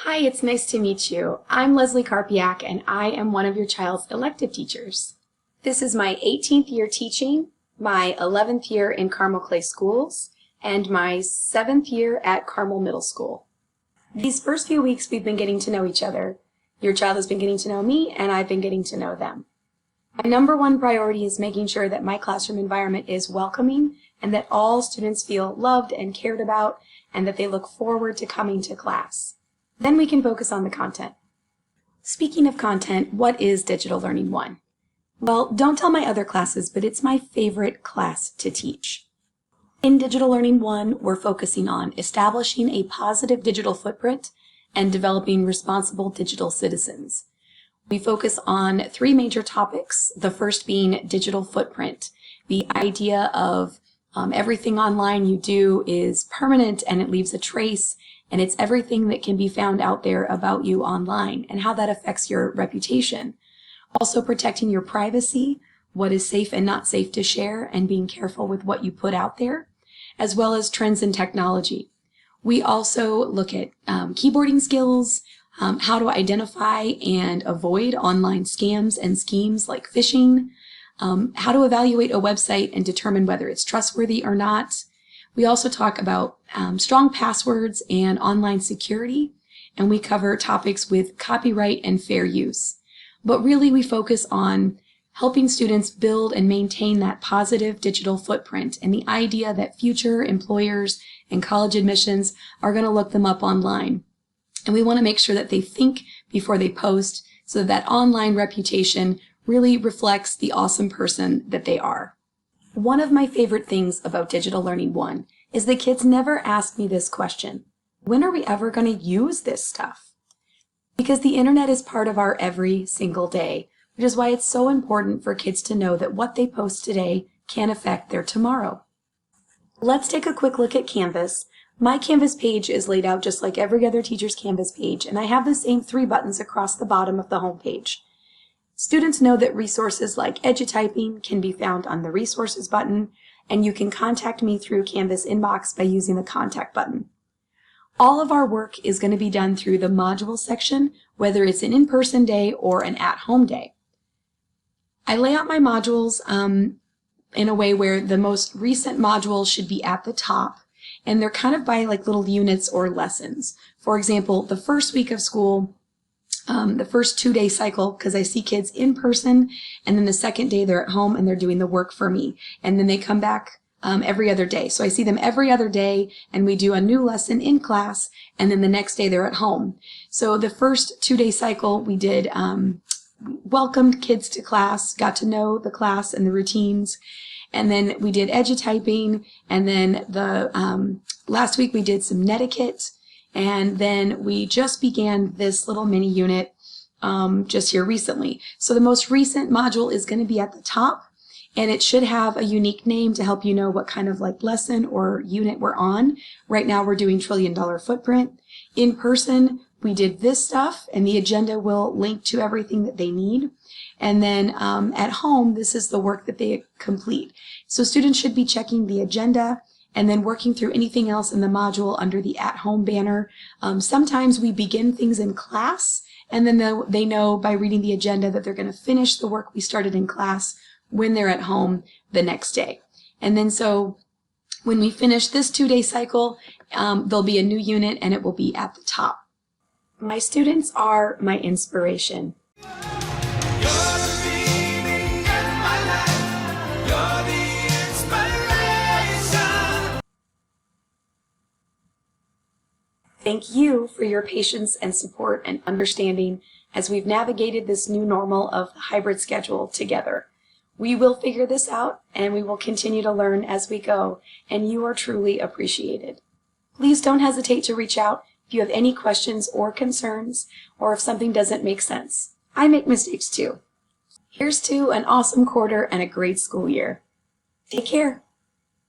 Hi, it's nice to meet you. I'm Leslie Karpiuk, and I am one of your child's elective teachers. This is my 18th year teaching, my 11th year in Carmel Clay Schools, and my 7th year at Carmel Middle School. These first few weeks we've been getting to know each other. Your child has been getting to know me, and I've been getting to know them. My number one priority is making sure that my classroom environment is welcoming and that all students feel loved and cared about and that they look forward to coming to class. Then we can focus on the content. Speaking of content, what is Digital Learning 1? Well, don't tell my other classes, but it's my favorite class to teach. In Digital Learning 1, we're focusing on establishing a positive digital footprint and developing responsible digital citizens. We focus on three major topics, the first being digital footprint, the idea of everything online you do is permanent and it leaves a trace, and it's everything that can be found out there about you online and how that affects your reputation. Also protecting your privacy, what is safe and not safe to share, and being careful with what you put out there, as well as trends in technology. We also look at keyboarding skills, how to identify and avoid online scams and schemes like phishing, how to evaluate a website and determine whether it's trustworthy or not. We also talk about strong passwords and online security, and we cover topics with copyright and fair use. But really we focus on helping students build and maintain that positive digital footprint and the idea that future employers and college admissions are going to look them up online. And we want to make sure that they think before they post so that online reputation really reflects the awesome person that they are. One of my favorite things about Digital Learning 1 is that kids never ask me this question: when are we ever going to use this stuff? Because the internet is part of our every single day, which is why it's so important for kids to know that what they post today can affect their tomorrow. Let's take a quick look at Canvas. My Canvas page is laid out just like every other teacher's Canvas page, and I have the same 3 buttons across the bottom of the home page. Students know that resources like EduTyping can be found on the Resources button, and you can contact me through Canvas inbox by using the Contact button. All of our work is going to be done through the Module section, whether it's an in-person day or an at-home day. I lay out my modules in a way where the most recent module should be at the top, and they're kind of by like little units or lessons. For example, the first week of school, the first 2-day cycle, because I see kids in person, and then the second day they're at home and they're doing the work for me, and then they come back every other day. So I see them every other day, and we do a new lesson in class, and then the next day they're at home. So the first 2-day cycle we did welcomed kids to class, got to know the class and the routines, and then we did EduTyping, and then the last week we did some netiquette, and then we just began this little mini unit just here recently. So the most recent module is going to be at the top, and it should have a unique name to help you know what kind of like lesson or unit we're on. Right now we're doing $1 Trillion Footprint. In person, we did this stuff, and the agenda will link to everything that they need. And then at home, this is the work that they complete. So students should be checking the agenda and then working through anything else in the module under the at-home banner. Sometimes we begin things in class, and then they know by reading the agenda that they're going to finish the work we started in class when they're at home the next day. And then so when we finish this 2-day cycle, there'll be a new unit, and it will be at the top. My students are my inspiration. Thank you for your patience and support and understanding as we've navigated this new normal of the hybrid schedule together. We will figure this out, and we will continue to learn as we go, and you are truly appreciated. Please don't hesitate to reach out if you have any questions or concerns, or if something doesn't make sense. I make mistakes too. Here's to an awesome quarter and a great school year. Take care.